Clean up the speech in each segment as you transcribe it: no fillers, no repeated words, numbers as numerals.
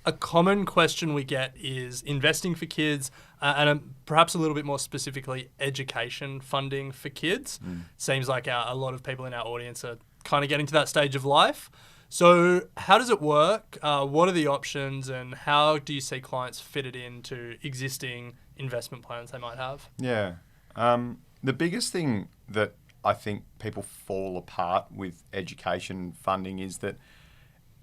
a common question we get is investing for kids and perhaps a little bit more specifically education funding for kids. Seems like a lot of people in our audience are kind of getting to that stage of life. So how does it work? What are the options and how do you see clients fit it into existing investment plans they might have? Yeah. The biggest thing that I think people fall apart with education funding is that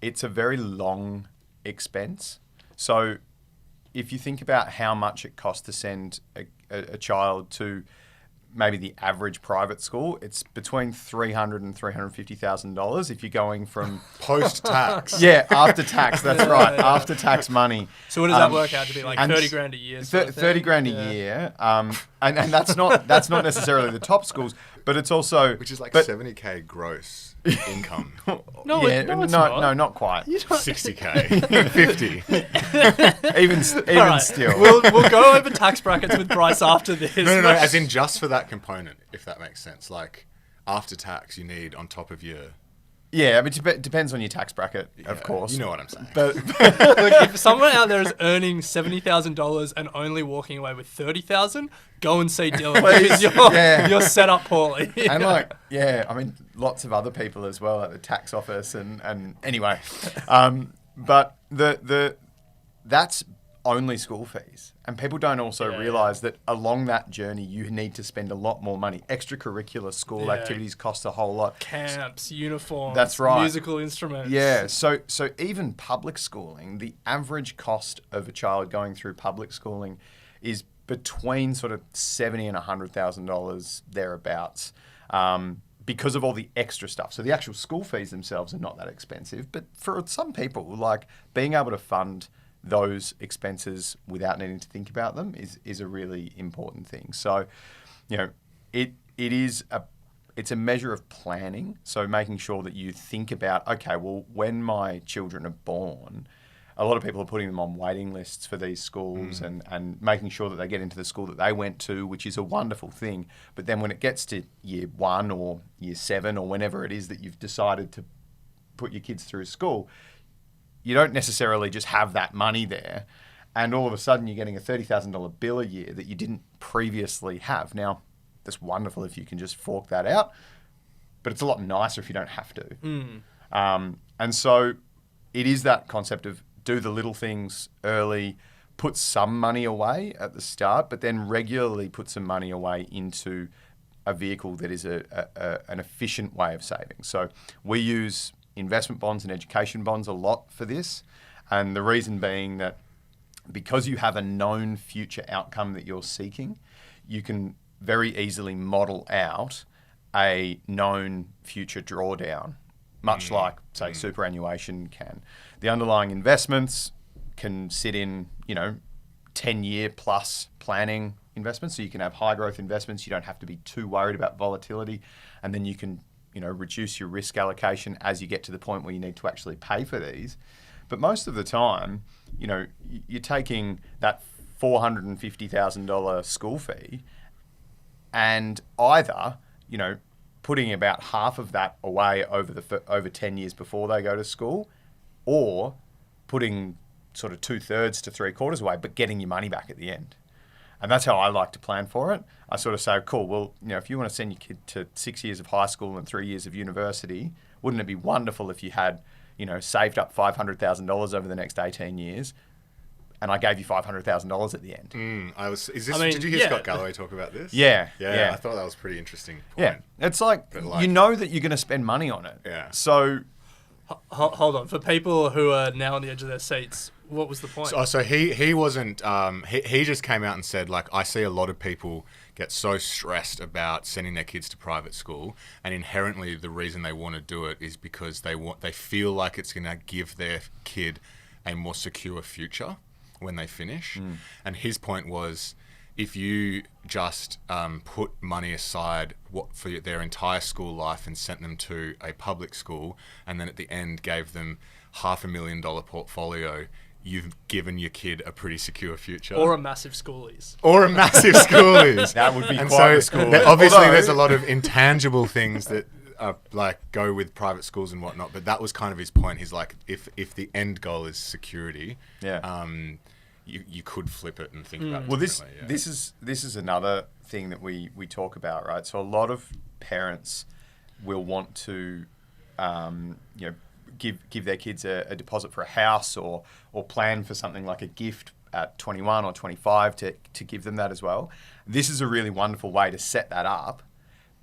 it's a very long expense. So if you think about how much it costs to send a child to maybe the average private school, it's between $300,000 and $350,000 if you're going from post-tax. Yeah, after tax. That's right, after tax money. So what does that work out to be, like 30 grand a year? 30 grand a year, and that's not necessarily the top schools, but it's also Which is like but, $70,000 gross income. No, it's not. No, not quite. $60,000, 50. even right. still. We'll go over tax brackets with Bryce after this. No, as in just for that component, if that makes sense. Like after tax, you need on top of your... Yeah, I mean, it depends on your tax bracket, of course. You know what I'm saying. But Look, if someone out there is earning $70,000 and only walking away with $30,000, go and see Dylan because you're set up poorly. And like, yeah, I mean, lots of other people as well at the tax office and anyway, but that's only school fees. And people don't also realise that along that journey, you need to spend a lot more money. Extracurricular school activities cost a whole lot. Camps, uniforms, that's right. Musical instruments. Yeah, so even public schooling, the average cost of a child going through public schooling is between sort of $70,000 and $100,000 thereabouts. Because of all the extra stuff. So the actual school fees themselves are not that expensive, but for some people, like being able to fund those expenses without needing to think about them is a really important thing. So, you know, it's a measure of planning. So making sure that you think about, okay, well, when my children are born, a lot of people are putting them on waiting lists for these schools and making sure that they get into the school that they went to, which is a wonderful thing. But then when it gets to year 1 or year 7 or whenever it is that you've decided to put your kids through school, you don't necessarily just have that money there. And all of a sudden you're getting a $30,000 bill a year that you didn't previously have. Now, that's wonderful if you can just fork that out, but it's a lot nicer if you don't have to. And so it is that concept of do the little things early, put some money away at the start, but then regularly put some money away into a vehicle that is an efficient way of saving. So we use investment bonds and education bonds a lot for this. And the reason being that because you have a known future outcome that you're seeking, you can very easily model out a known future drawdown, much like, say, superannuation can. The underlying investments can sit in, 10-year plus planning investments. So you can have high growth investments. You don't have to be too worried about volatility. And then you can, reduce your risk allocation as you get to the point where you need to actually pay for these. But most of the time, you're taking that $450,000 school fee and either, putting about half of that away over 10 years before they go to school, or putting sort of 2/3 to 3/4 away, but getting your money back at the end. And that's how I like to plan for it. I sort of say, cool, well, if you want to send your kid to 6 years of high school and 3 years of university, wouldn't it be wonderful if you had, saved up $500,000 over the next 18 years, and I gave you $500,000 at the end? Did you hear Scott Galloway talk about this? Yeah. I thought that was a pretty interesting point. Yeah, it's like, you know that you're going to spend money on it. Yeah. So... Hold on. For people who are now on the edge of their seats, what was the point? So he wasn't... He just came out and said, I see a lot of people get so stressed about sending their kids to private school, and inherently the reason they want to do it is because they feel like it's going to give their kid a more secure future when they finish. And his point was, if you just put money aside for their entire school life and sent them to a public school, and then at the end gave them $500,000 portfolio, you've given your kid a pretty secure future. Or a massive schoolies. That would be quite a school. Obviously, there's a lot of intangible things that like go with private schools and whatnot, but that was kind of his point. He's like, if the end goal is security, you could flip it and think about it. Well, differently, this is another thing that we talk about, right? So a lot of parents will want to, give their kids a deposit for a house or plan for something like a gift at 21 or 25 to give them that as well. This is a really wonderful way to set that up,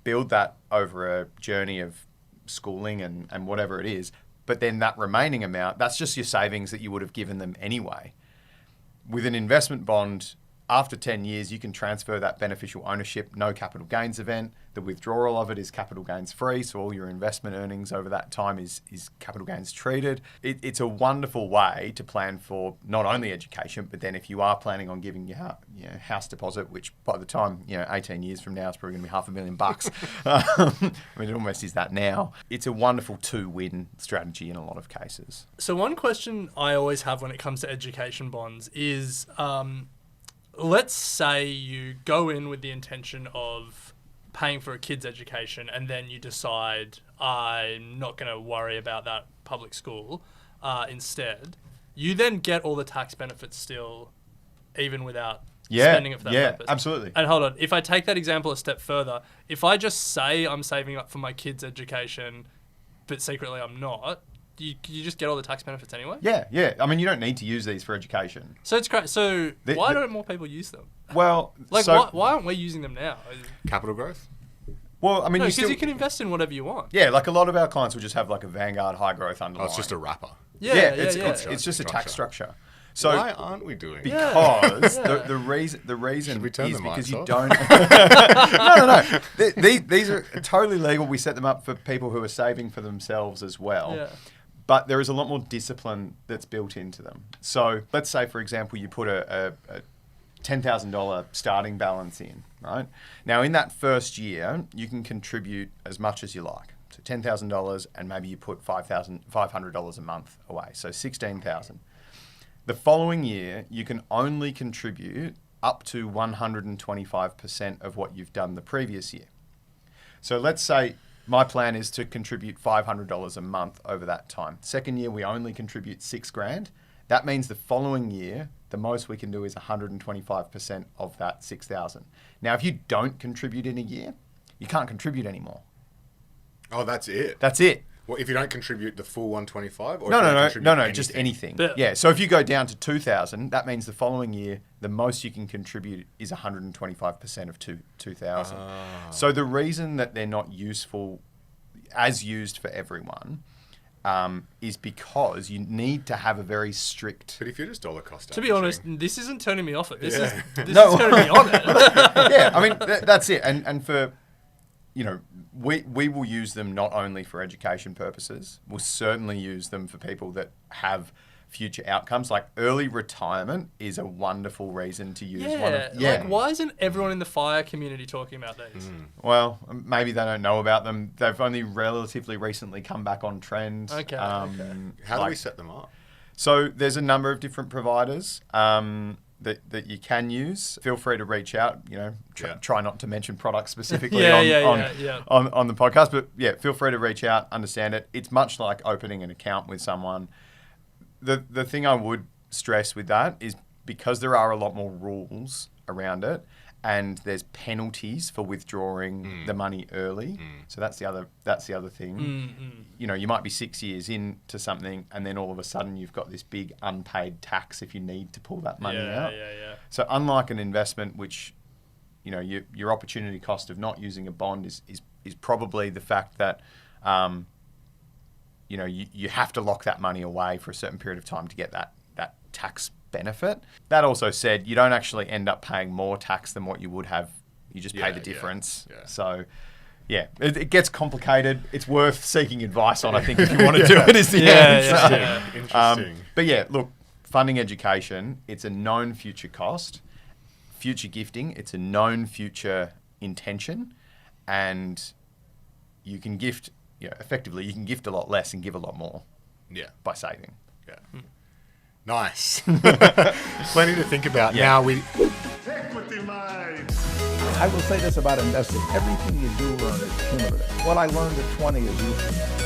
build that over a journey of schooling and whatever it is. But then that remaining amount, that's just your savings that you would have given them anyway. With an investment bond, after 10 years, you can transfer that beneficial ownership, no capital gains event. The withdrawal of it is capital gains free, so all your investment earnings over that time is capital gains treated. It's a wonderful way to plan for not only education, but then if you are planning on giving your house deposit, which by the time 18 years from now is probably going to be $500,000. I mean, it almost is that now. It's a wonderful two-win strategy in a lot of cases. So one question I always have when it comes to education bonds is, let's say you go in with the intention of paying for a kid's education and then you decide, I'm not going to worry about that public school instead. You then get all the tax benefits still, even without spending it for that purpose. Yeah, absolutely. And hold on, if I take that example a step further, if I just say I'm saving up for my kid's education, but secretly I'm not, you just get all the tax benefits anyway? Yeah. I mean, you don't need to use these for education. So it's great. So why don't more people use them? Well, why aren't we using them now? Capital growth? Well, I mean, because you can invest in whatever you want. Yeah, like a lot of our clients will just have like a Vanguard high growth underlying. Oh, it's just a wrapper. It's just a tax structure. So why aren't we doing it? Because the reason we turn is the because mics you off? don't. No. These are totally legal. We set them up for people who are saving for themselves as well. Yeah. But there is a lot more discipline that's built into them. So let's say, for example, you put a $10,000 starting balance in, right? Now, in that first year, you can contribute as much as you like. So $10,000 and maybe you put $500 a month away. So $16,000. The following year, you can only contribute up to 125% of what you've done the previous year. So let's say my plan is to contribute $500 a month over that time. Second year, we only contribute $6,000. That means the following year, the most we can do is 125% of that $6,000. Now, if you don't contribute in a year, you can't contribute anymore. Oh, that's it? That's it. Well, if you don't contribute the full 125? Or No, just anything. Yeah, so if you go down to 2,000, that means the following year, the most you can contribute is 125% of 2,000. So the reason that they're not useful as used for everyone is because you need to have a very strict... But if you're just dollar cost To be honest, this isn't turning me off it. This is turning me on it. Yeah, I mean, that's it. And for... we will use them not only for education purposes, we'll certainly use them for people that have future outcomes. Like early retirement is a wonderful reason to use one of... Like, why isn't everyone in the FIRE community talking about these? Well, maybe they don't know about them. They've only relatively recently come back on trend. Okay. How do we set them up? So there's a number of different providers that you can use. Feel free to reach out. Try not to mention products specifically on the podcast, but feel free to reach out. Understand it. It's much like opening an account with someone. The thing I would stress with that is because there are a lot more rules around it, and there's penalties for withdrawing the money early. So that's the other thing. You might be 6 years into something, and then all of a sudden you've got this big unpaid tax if you need to pull that money out. So unlike an investment, which your opportunity cost of not using a bond is probably the fact that you have to lock that money away for a certain period of time to get that tax benefit. That also said, you don't actually end up paying more tax than what you would have. You just pay the difference. Yeah. So, it gets complicated. It's worth seeking advice on, I think, if you want to do it, is the answer. Interesting. But look, funding education, it's a known future cost. Future gifting, it's a known future intention. And you can gift, effectively, you can gift a lot less and give a lot more by saving. Yeah. Nice. Plenty to think about. Yeah. Now we... Equity Live. I will say this about investing. Everything you do learn is cumulative. What I learned at 20 is useful.